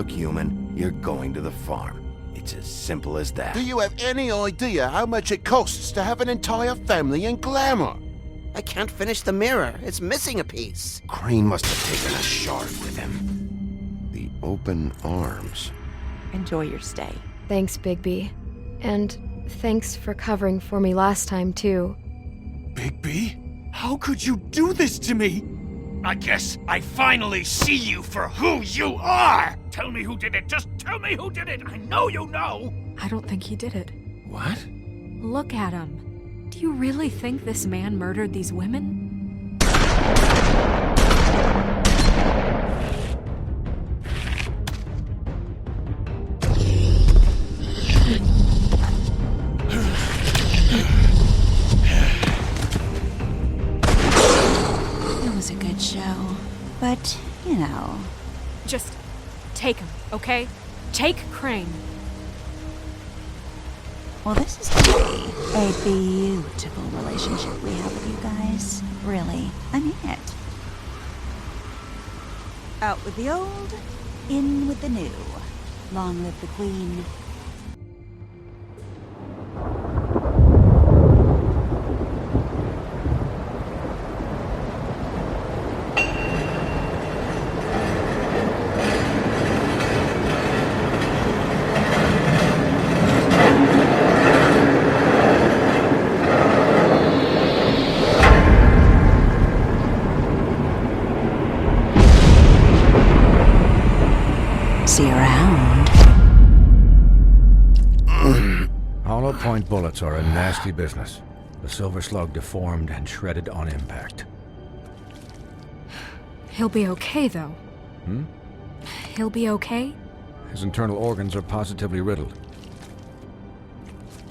look human, you're going to the farm. It's as simple as that. Do you have any idea how much it costs to have an entire family in glamour? I can't finish the mirror. It's missing a piece. Crane must have taken a shard with him. The open arms. Enjoy your stay. Thanks, Bigby. And thanks for covering for me last time, too. Bigby? How could you do this to me? I guess I finally see you for who you are! Tell me who did it! Just tell me who did it! I know you know! I don't think he did it. What? Look at him. Do you really think this man murdered these women? It was a good show. But, you know... Just take him, okay? Take Crane. Well, this is gonna be a beautiful relationship we have with you guys. Really, I mean it. Out with the old, in with the new. Long live the Queen. See you around. Hollow point bullets are a nasty business. The silver slug deformed and shredded on impact. He'll be okay, though. He'll be okay? His internal organs are positively riddled.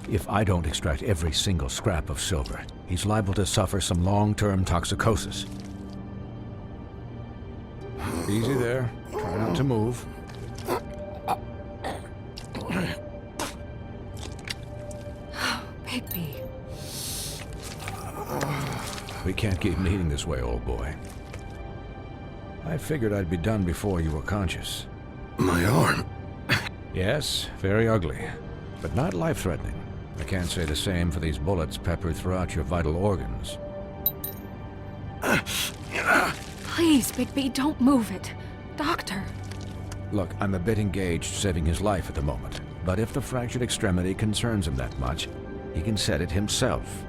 If I don't extract every single scrap of silver, he's liable to suffer some long-term toxicosis. Easy there. Try not to move. Bigby. We can't keep meeting this way, old boy. I figured I'd be done before you were conscious. My arm. Yes, very ugly, but not life-threatening. I can't say the same for these bullets peppered throughout your vital organs. Please, Bigby, don't move it. Doctor. Look, I'm a bit engaged saving his life at the moment, but if the fractured extremity concerns him that much, he can set it himself.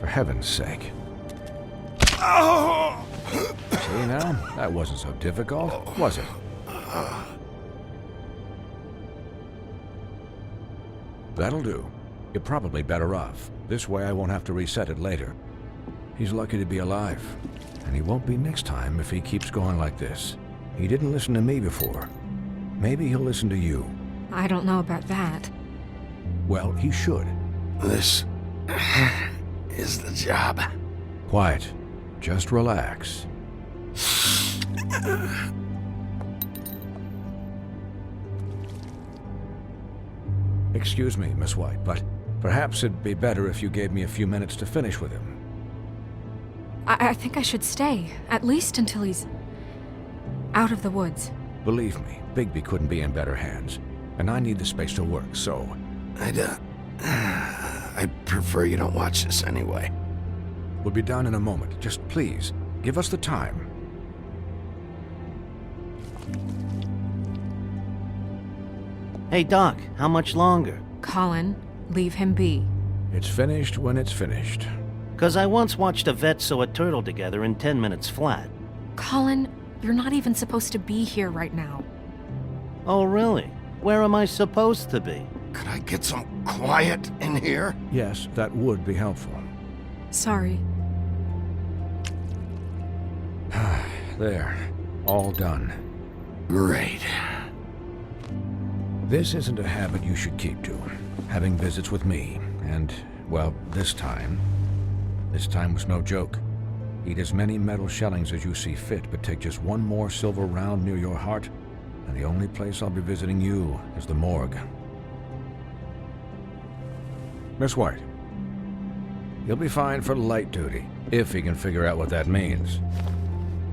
For heaven's sake. See now? That wasn't so difficult, was it? That'll do. You're probably better off. This way I won't have to reset it later. He's lucky to be alive. And he won't be next time if he keeps going like this. He didn't listen to me before. Maybe he'll listen to you. I don't know about that. Well, he should. This is the job. Quiet. Just relax. Excuse me, Miss White, but perhaps it'd be better if you gave me a few minutes to finish with him. I think I should stay, at least until he's out of the woods. Believe me, Bigby couldn't be in better hands, and I need the space to work, so... I'd prefer you don't watch this anyway. We'll be done in a moment. Just please, give us the time. Hey, Doc, how much longer? Colin, leave him be. It's finished when it's finished. 'Cause I once watched a vet sew a turtle together in 10 minutes flat. Colin, you're not even supposed to be here right now. Oh, really? Where am I supposed to be? Could I get some quiet in here? Yes, that would be helpful. Sorry. There. All done. Great. This isn't a habit you should keep to. Having visits with me, and, well, this time was no joke. Eat as many metal shellings as you see fit, but take just one more silver round near your heart, and the only place I'll be visiting you is the morgue. Miss White. He'll be fine for light duty, if he can figure out what that means.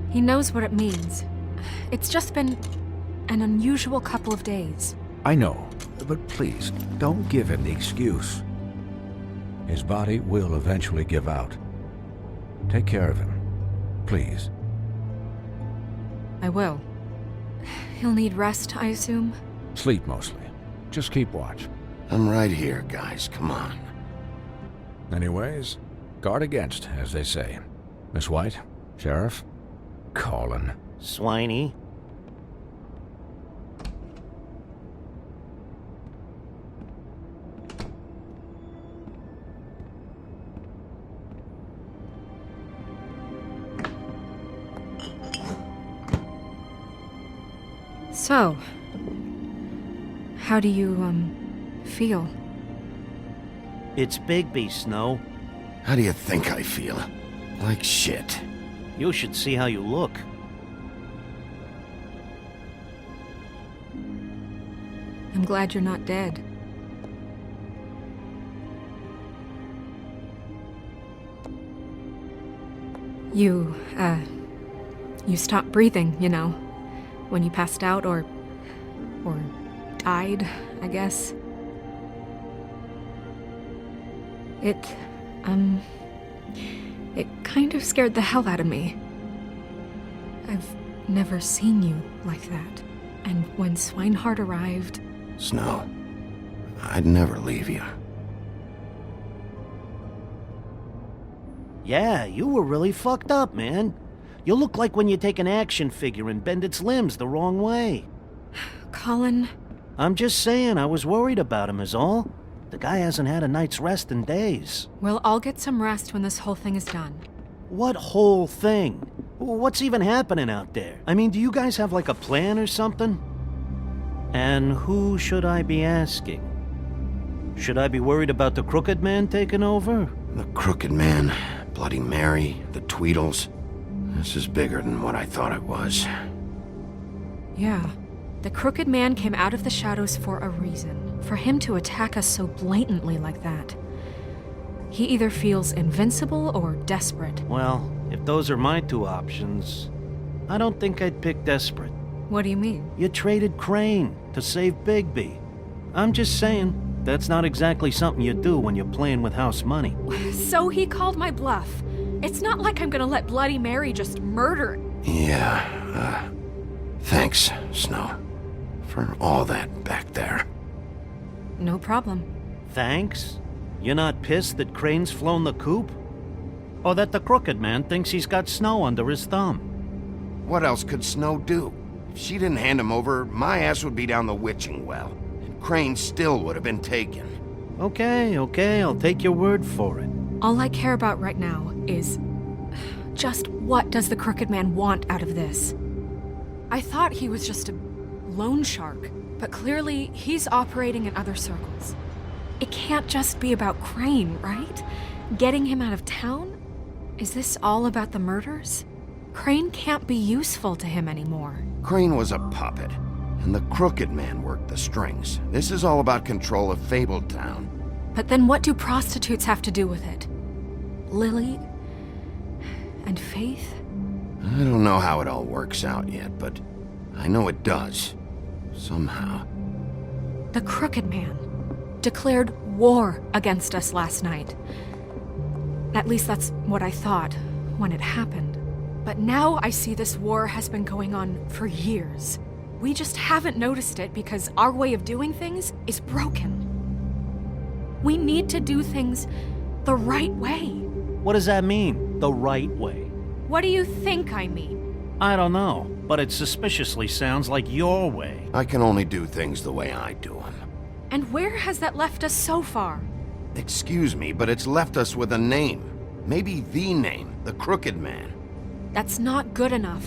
He knows what it means. It's just been an unusual couple of days. I know, but please, don't give him the excuse. His body will eventually give out. Take care of him, please. I will. He'll need rest, I assume? Sleep mostly. Just keep watch. I'm right here, guys. Come on. Anyways, guard against, as they say. Miss White, Sheriff, Colin. Swiney. So, how do you, feel? It's Bigby, Snow. How do you think I feel? Like shit. You should see how you look. I'm glad you're not dead. You stopped breathing, you know, when you passed out or died, I guess. It kind of scared the hell out of me. I've never seen you like that. And when Swinehart arrived... Snow, I'd never leave you. Yeah, you were really fucked up, man. You look like when you take an action figure and bend its limbs the wrong way. Colin... I'm just saying, I was worried about him is all. The guy hasn't had a night's rest in days. We'll all get some rest when this whole thing is done. What whole thing? What's even happening out there? I mean, do you guys have like a plan or something? And who should I be asking? Should I be worried about the Crooked Man taking over? The Crooked Man, Bloody Mary, the Tweedles. This is bigger than what I thought it was. Yeah. The Crooked Man came out of the shadows for a reason. For him to attack us so blatantly like that. He either feels invincible or desperate. Well, if those are my two options, I don't think I'd pick desperate. What do you mean? You traded Crane to save Bigby. I'm just saying, that's not exactly something you do when you're playing with house money. So he called my bluff. It's not like I'm gonna let Bloody Mary just murder... Yeah, thanks, Snow. For all that back there. No problem. Thanks? You're not pissed that Crane's flown the coop? Or that the Crooked Man thinks he's got Snow under his thumb? What else could Snow do? If she didn't hand him over, my ass would be down the witching well. And Crane still would have been taken. Okay, I'll take your word for it. All I care about right now is... just what does the Crooked Man want out of this? I thought he was just a loan shark, but clearly he's operating in other circles. It can't just be about Crane, right? Getting him out of town? Is this all about the murders? Crane can't be useful to him anymore. Crane was a puppet, and the Crooked Man worked the strings. This is all about control of Fabletown. But then what do prostitutes have to do with it? Lily? And Faith? I don't know how it all works out yet, but I know it does. Somehow. The Crooked Man declared war against us last night. At least that's what I thought when it happened. But now I see this war has been going on for years. We just haven't noticed it because our way of doing things is broken. We need to do things the right way. What does that mean, the right way? What do you think I mean? I don't know, but it suspiciously sounds like your way. I can only do things the way I do them. And where has that left us so far? Excuse me, but it's left us with a name. Maybe the name, the Crooked Man. That's not good enough.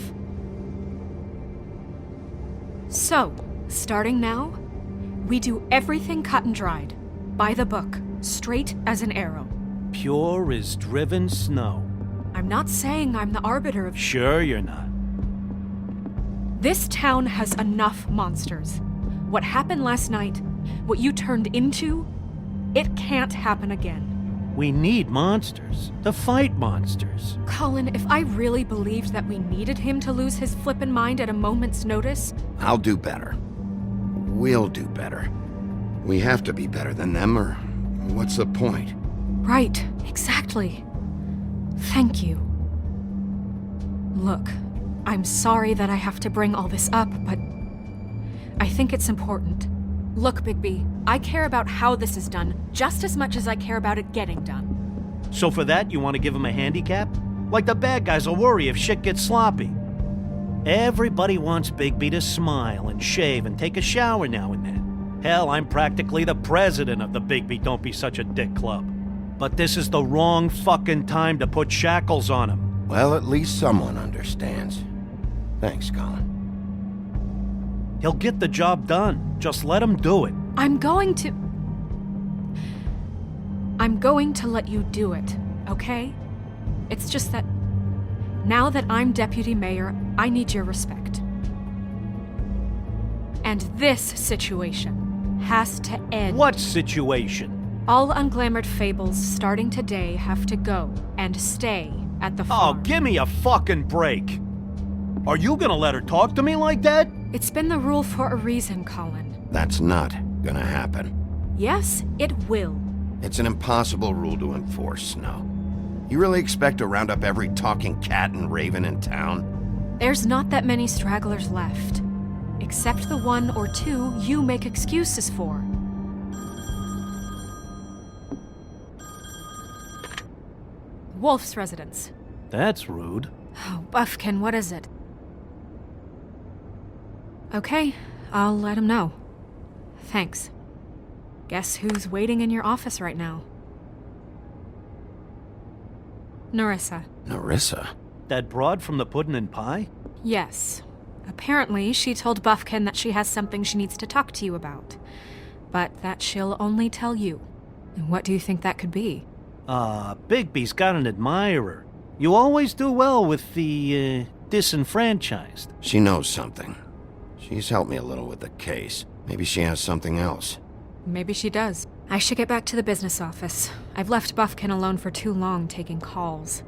So, starting now, we do everything cut and dried. By the book, straight as an arrow. Pure as driven snow. I'm not saying I'm the arbiter of... Sure you're not. This town has enough monsters. What happened last night, what you turned into, it can't happen again. We need monsters. To fight monsters. Colin, if I really believed that we needed him to lose his flippin' mind at a moment's notice... I'll do better. We'll do better. We have to be better than them, or what's the point? Right, exactly. Thank you. Look, I'm sorry that I have to bring all this up, but I think it's important. Look, Bigby, I care about how this is done just as much as I care about it getting done. So for that, you want to give him a handicap? Like the bad guys will worry if shit gets sloppy. Everybody wants Bigby to smile and shave and take a shower now and then. Hell, I'm practically the president of the Bigby Don't Be Such a Dick Club. But this is the wrong fucking time to put shackles on him. Well, at least someone understands. Thanks, Colin. He'll get the job done. Just let him do it. I'm going to let you do it, okay? It's just that now that I'm deputy mayor, I need your respect. And this situation has to end. What situation? All unglamored fables starting today have to go and stay at the farm. Oh, give me a fucking break. Are you gonna let her talk to me like that? It's been the rule for a reason, Colin. That's not gonna happen. Yes, it will. It's an impossible rule to enforce, Snow. You really expect to round up every talking cat and raven in town? There's not that many stragglers left. Except the one or two you make excuses for. Wolf's residence. That's rude. Oh, Buffkin, what is it? Okay, I'll let him know. Thanks. Guess who's waiting in your office right now? Nerissa. Nerissa? That broad from the Puddin' and Pie? Yes. Apparently, she told Buffkin that she has something she needs to talk to you about. But that she'll only tell you. And what do you think that could be? Bigby's got an admirer. You always do well with the, disenfranchised. She knows something. She's helped me a little with the case. Maybe she has something else. Maybe she does. I should get back to the business office. I've left Buffkin alone for too long taking calls.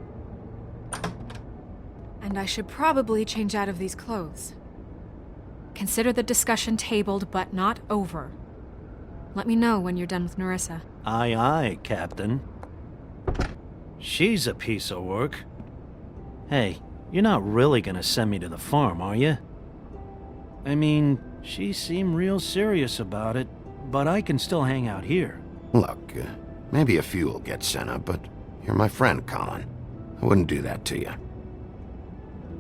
And I should probably change out of these clothes. Consider the discussion tabled, but not over. Let me know when you're done with Nerissa. Aye, aye, Captain. She's a piece of work. Hey, you're not really gonna send me to the farm, are you? I mean, she seemed real serious about it, but I can still hang out here. Look, maybe a few will get sent up, but you're my friend, Colin. I wouldn't do that to you.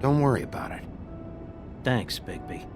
Don't worry about it. Thanks, Bigby.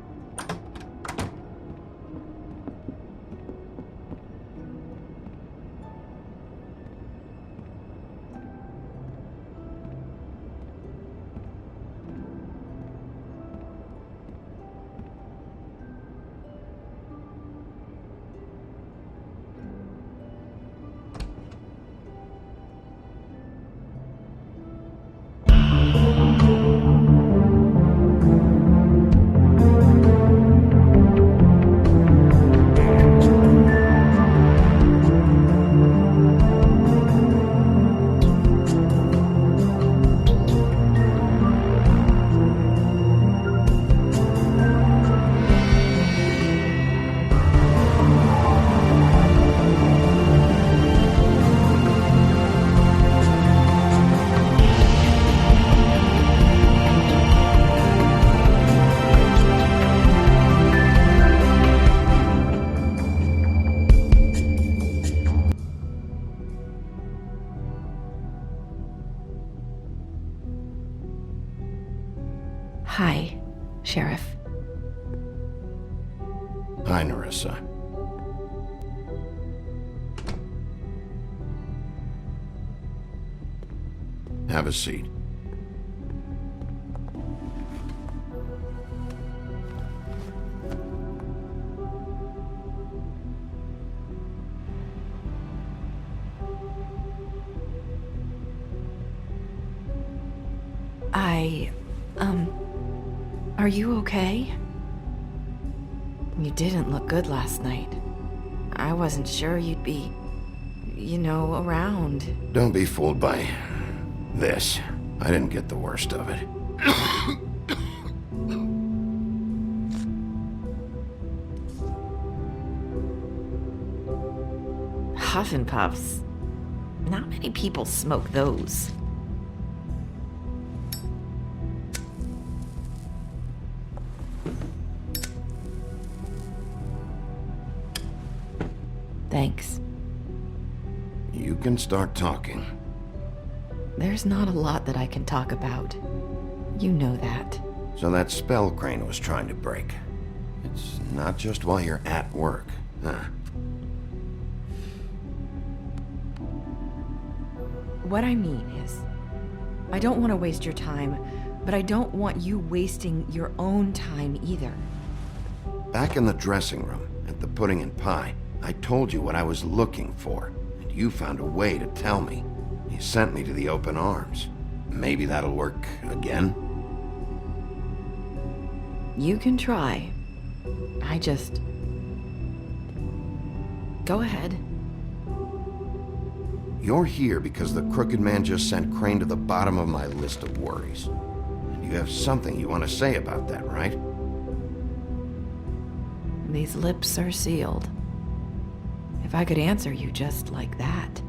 Hi, Sheriff. Hi, Nerissa. Have a seat. Are you okay? You didn't look good last night. I wasn't sure you'd be... around. Don't be fooled by this. I didn't get the worst of it. Huff and puffs. Not many people smoke those. Thanks. You can start talking. There's not a lot that I can talk about. You know that. So that spell Crane was trying to break. It's not just while you're at work, huh? What I mean is, I don't want to waste your time, but I don't want you wasting your own time either. Back in the dressing room, at the pudding and pie, I told you what I was looking for, and you found a way to tell me. You sent me to the open arms. Maybe that'll work again? You can try. Go ahead. You're here because the Crooked Man just sent Crane to the bottom of my list of worries. And you have something you want to say about that, right? These lips are sealed. If I could answer you just like that,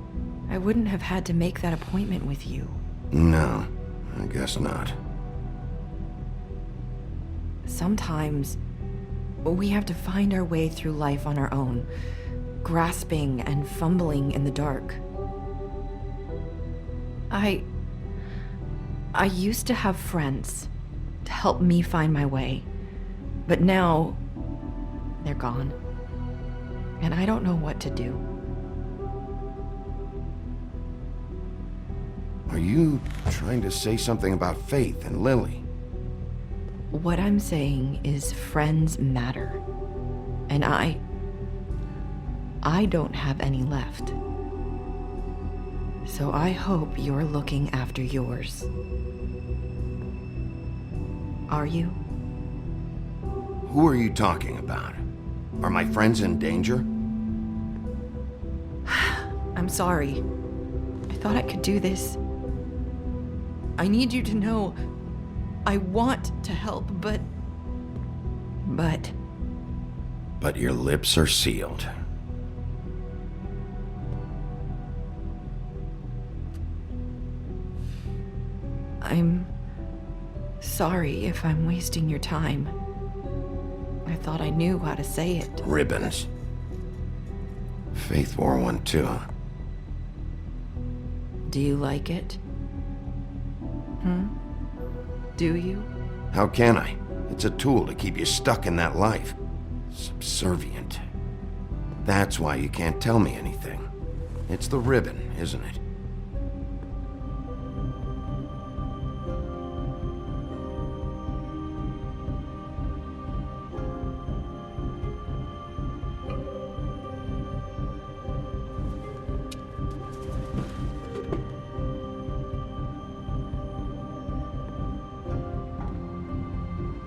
I wouldn't have had to make that appointment with you. No, I guess not. Sometimes, we have to find our way through life on our own, grasping and fumbling in the dark. I used to have friends to help me find my way, but now they're gone, and I don't know what to do. Are you trying to say something about Faith and Lily? What I'm saying is friends matter, and I don't have any left. So I hope you're looking after yours. Are you? Who are you talking about? Are my friends in danger? I'm sorry. I thought I could do this. I need you to know I want to help, but... But your lips are sealed. I'm sorry if I'm wasting your time. I thought I knew how to say it. Ribbons. Faith wore one too. Do you like it? Do you? How can I? It's a tool to keep you stuck in that life. Subservient. That's why you can't tell me anything. It's the ribbon, isn't it?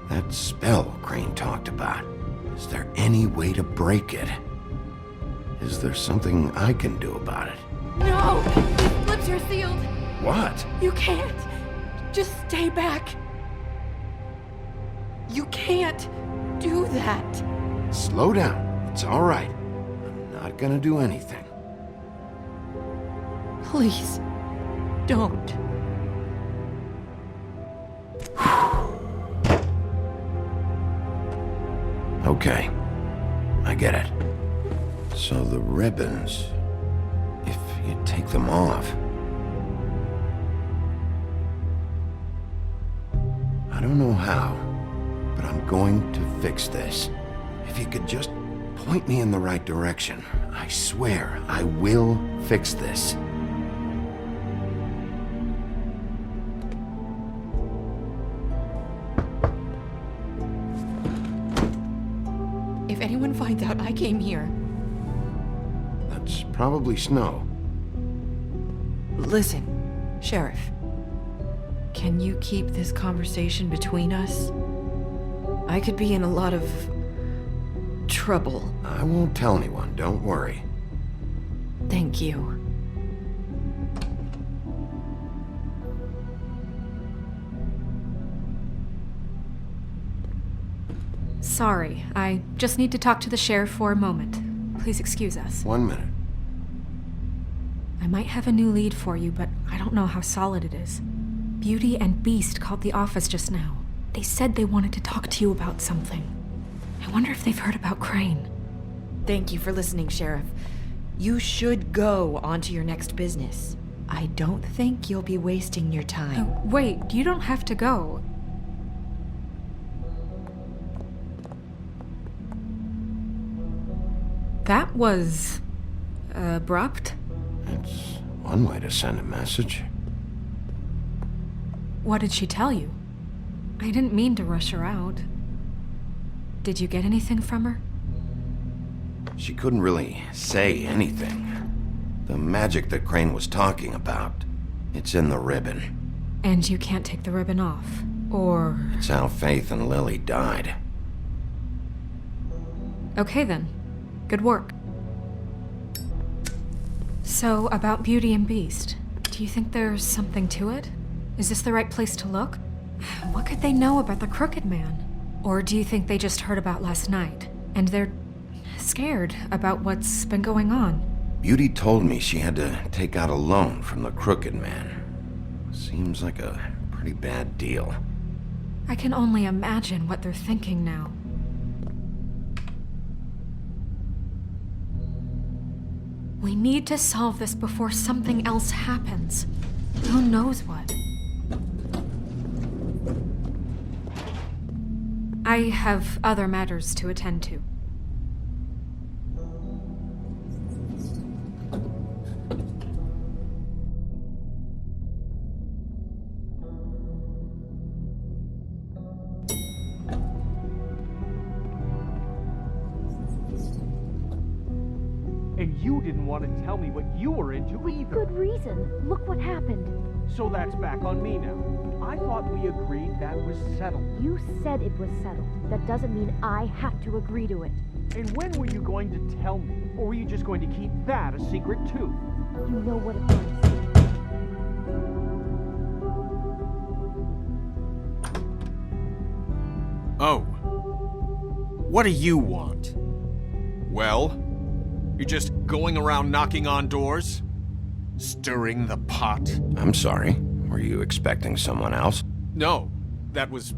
That spell Crane talked about. Is there any way to break it? Is there something I can do about it? No! His lips are sealed! What? You can't! Just stay back! You can't do that! Slow down. It's all right. I'm not gonna do anything. Please, don't. Okay, I get it. So the ribbons, if you take them off... I don't know how, but I'm going to fix this. If you could just point me in the right direction, I swear I will fix this. If anyone finds out I came here... That's probably Snow. Listen, Sheriff. Can you keep this conversation between us? I could be in a lot of... trouble. I won't tell anyone, don't worry. Thank you. Sorry, I just need to talk to the sheriff for a moment. Please excuse us. 1 minute. I might have a new lead for you, but I don't know how solid it is. Beauty and Beast called the office just now. They said they wanted to talk to you about something. I wonder if they've heard about Crane. Thank you for listening, Sheriff. You should go on to your next business. I don't think you'll be wasting your time. Oh, wait, you don't have to go. That was abrupt. It's one way to send a message. What did she tell you? I didn't mean to rush her out. Did you get anything from her? She couldn't really say anything. The magic that Crane was talking about, it's in the ribbon. And you can't take the ribbon off, or... It's how Faith and Lily died. Okay then. Good work. So, about Beauty and Beast, do you think there's something to it? Is this the right place to look? What could they know about the Crooked Man? Or do you think they just heard about last night, and they're scared about what's been going on? Beauty told me she had to take out a loan from the Crooked Man. Seems like a pretty bad deal. I can only imagine what they're thinking now. We need to solve this before something else happens. Who knows what? I have other matters to attend to. And you didn't want to tell me what you were into either. Good reason. Look what happened. So that's back on me now. I thought we agreed that was settled. You said it was settled. That doesn't mean I have to agree to it. And when were you going to tell me? Or were you just going to keep that a secret too? You know what it was. Oh. What do you want? Well? You're just going around knocking on doors? Stirring the pot? I'm sorry. Were you expecting someone else? No, that was...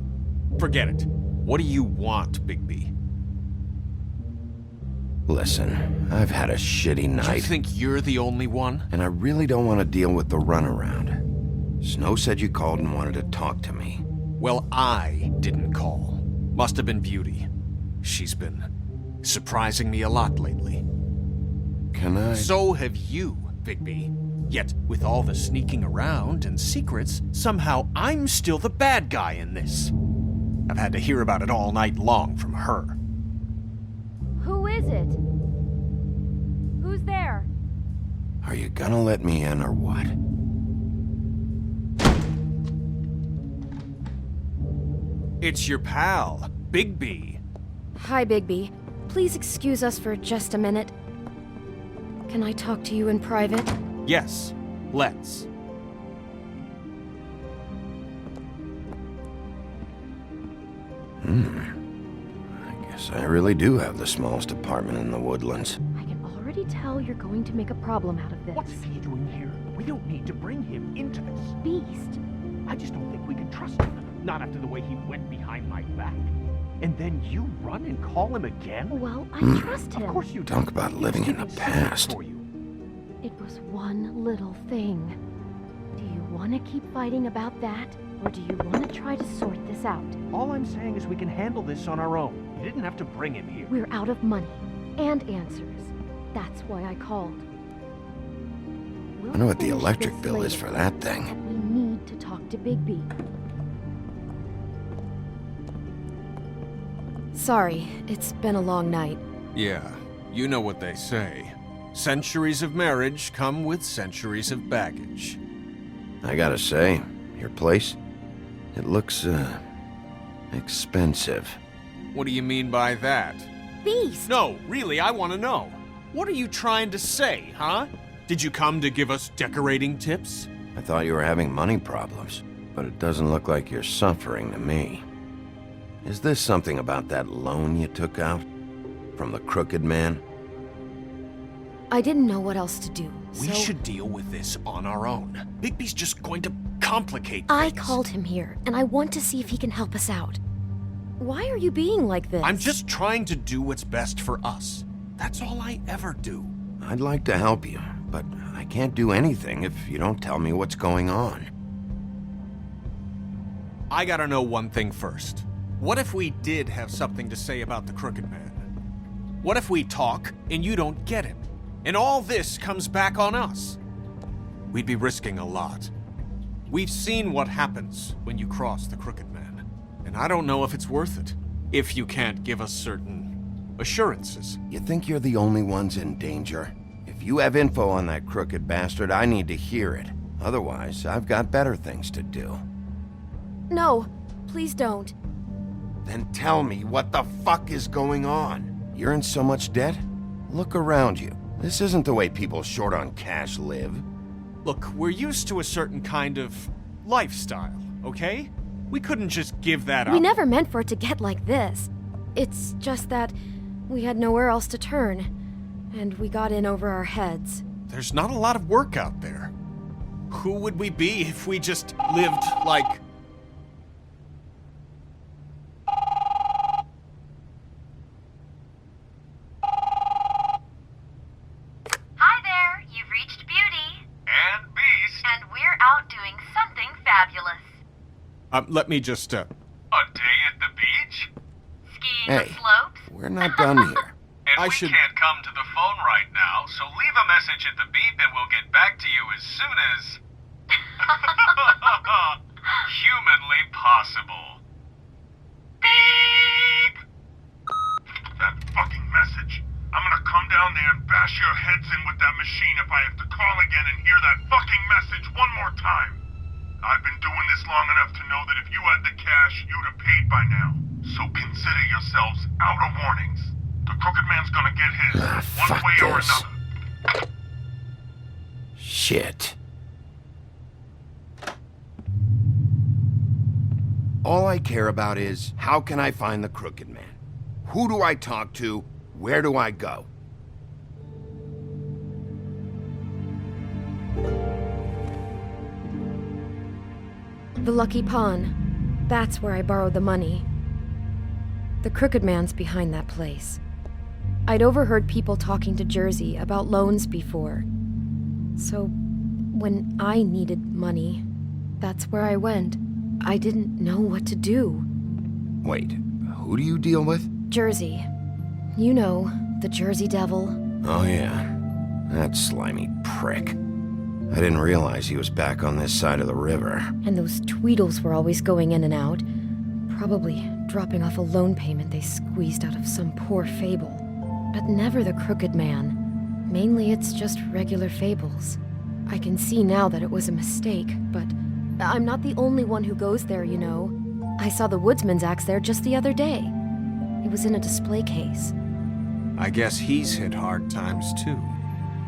Forget it. What do you want, Bigby? Listen, I've had a shitty night. Do you think you're the only one? And I really don't want to deal with the runaround. Snow said you called and wanted to talk to me. Well, I didn't call. Must have been Beauty. She's been surprising me a lot lately. Can I... So have you, Bigby. Yet, with all the sneaking around and secrets, somehow I'm still the bad guy in this. I've had to hear about it all night long from her. Who is it? Who's there? Are you gonna let me in or what? It's your pal, Bigby. Hi, Bigby. Please excuse us for just a minute. Can I talk to you in private? Yes, let's. I guess I really do have the smallest apartment in the Woodlands. I can already tell you're going to make a problem out of this. What's he doing here? We don't need to bring him into this. Beast. I just don't think we can trust him. Not after the way he went behind my back. And then you run and call him again? Well, I trust him. Of course you do. Talk about living in the past. For you. It was one little thing. Do you want to keep fighting about that? Or do you want to try to sort this out? All I'm saying is we can handle this on our own. You didn't have to bring him here. We're out of money. And answers. That's why I called. I wonder what the electric bill is for that thing. We need to talk to Bigby. Sorry, it's been a long night. Yeah, you know what they say. Centuries of marriage come with centuries of baggage. I gotta say, your place, it looks, expensive. What do you mean by that? Beast! No, really, I want to know. What are you trying to say, huh? Did you come to give us decorating tips? I thought you were having money problems, but it doesn't look like you're suffering to me. Is this something about that loan you took out? From the Crooked Man? I didn't know what else to do, We so should deal with this on our own. Bigby's just going to complicate I things. called him here, and I want to see if he can help us out. Why are you being like this? I'm just trying to do what's best for us. That's all I ever do. I'd like to help you, but I can't do anything if you don't tell me what's going on. I gotta know one thing first. What if we did have something to say about the Crooked Man? What if we talk and you don't get him? And all this comes back on us? We'd be risking a lot. We've seen what happens when you cross the Crooked Man, and I don't know if it's worth it, if you can't give us certain assurances. You think you're the only ones in danger? If you have info on that crooked bastard, I need to hear it. Otherwise, I've got better things to do. No, please don't. Then tell me what the fuck is going on? You're in so much debt? Look around you. This isn't the way people short on cash live. Look, we're used to a certain kind of lifestyle, okay? We couldn't just give that up. We never meant for it to get like this. It's just that we had nowhere else to turn, and we got in over our heads. There's not a lot of work out there. Who would we be if we just lived like... Hi there, you've reached Beauty. And Beast. And we're out doing something fabulous. Let me just, A day at the beach? Skiing Hey, the slopes? we're not done here. And I we should- can't come to the phone right now, so leave a message at the beep and we'll get back to you as soon as... humanly possible. Beep! That fucking message. I'm gonna come down there and bash your heads in with that machine if I have to call again and hear that fucking message one more time. I've been doing this long enough to know that if you had the cash, you'd have paid by now. So consider yourselves out of warnings. The Crooked Man's gonna get his, one fuck way or this. another. Shit. All I care about is, how can I find the Crooked Man? Who do I talk to? Where do I go? The Lucky Pawn. That's where I borrowed the money. The Crooked Man's behind that place. I'd overheard people talking to Jersey about loans before. So, when I needed money, that's where I went. I didn't know what to do. Wait, who do you deal with? Jersey. You know, the Jersey Devil. Oh yeah, that slimy prick. I didn't realize he was back on this side of the river. And those Tweedles were always going in and out. Probably dropping off a loan payment they squeezed out of some poor fable. But never the Crooked Man. Mainly it's just regular fables. I can see now that it was a mistake, but I'm not the only one who goes there, you know. I saw the woodsman's axe there just the other day. It was in a display case. I guess he's hit hard times too.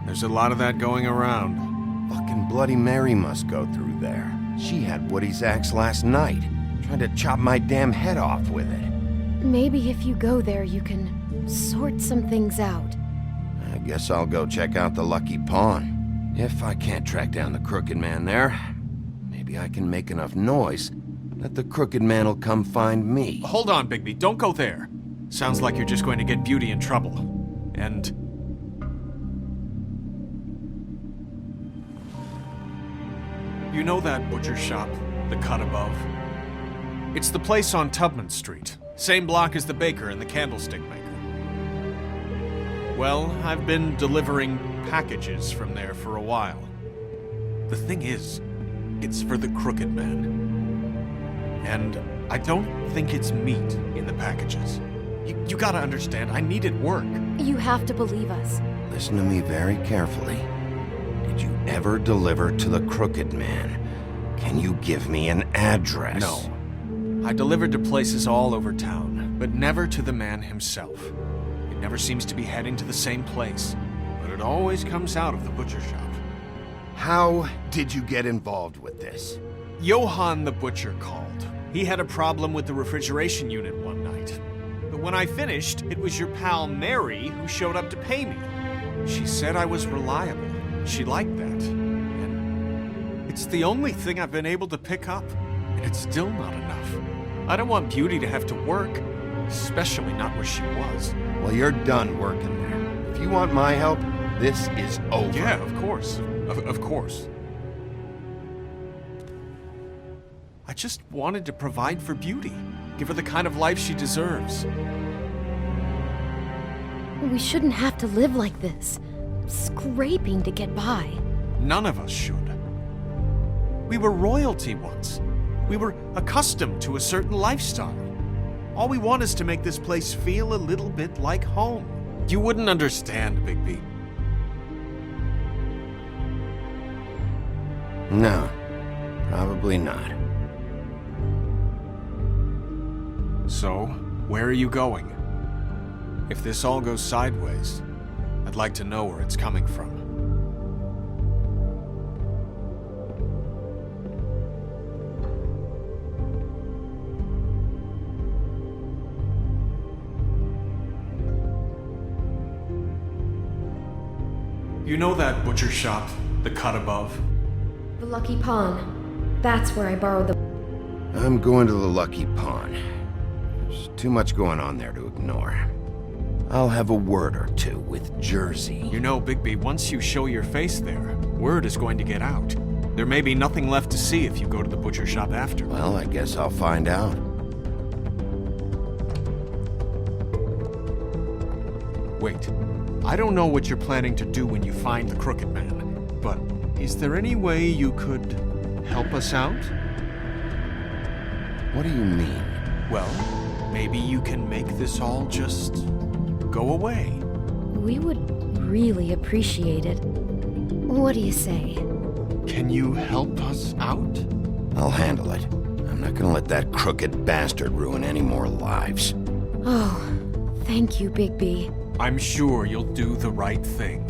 There's a lot of that going around. Fucking Bloody Mary must go through there. She had Woody's axe last night. Tried to chop my damn head off with it. Maybe if you go there, you can sort some things out. I guess I'll go check out the Lucky Pawn. If I can't track down the Crooked Man there, maybe I can make enough noise that the Crooked Man will come find me. Hold on, Bigby, don't go there. Sounds like you're just going to get Beauty in trouble. And... you know that butcher shop, the cut above? It's the place on Tubman Street. Same block as the baker and the candlestick maker. Well, I've been delivering packages from there for a while. The thing is, it's for the Crooked Man. And I don't think it's meat in the packages. You gotta understand, I needed work. You have to believe us. Listen to me very carefully. Did you ever deliver to the Crooked Man? Can you give me an address? No. I delivered to places all over town, but never to the man himself. It never seems to be heading to the same place, but it always comes out of the butcher shop. How did you get involved with this? Johann the Butcher called. He had a problem with the refrigeration unit one night. But when I finished, it was your pal Mary who showed up to pay me. She said I was reliable. She liked that. And it's the only thing I've been able to pick up. And it's still not enough. I don't want Beauty to have to work, especially not where she was. Well, you're done working there. If you want my help, this is over. Yeah, of course. Of course. I just wanted to provide for Beauty. Give her the kind of life she deserves. We shouldn't have to live like this, scraping to get by. None of us should. We were royalty once. We were accustomed to a certain lifestyle. All we want is to make this place feel a little bit like home. You wouldn't understand, Bigby. No, probably not. So, where are you going? If this all goes sideways, I'd like to know where it's coming from. You know that butcher shop, the cut above? The Lucky Pawn. That's where I borrowed the... I'm going to the Lucky Pawn. There's too much going on there to ignore. I'll have a word or two with Jersey. You know, Bigby, once you show your face there, word is going to get out. There may be nothing left to see if you go to the butcher shop after. Well, I guess I'll find out. Wait. I don't know what you're planning to do when you find the Crooked Man, but is there any way you could help us out? What do you mean? Well, maybe you can make this all just go away. We would really appreciate it. What do you say? Can you help us out? I'll handle it. I'm not gonna let that crooked bastard ruin any more lives. Oh, thank you, Bigby. I'm sure you'll do the right thing.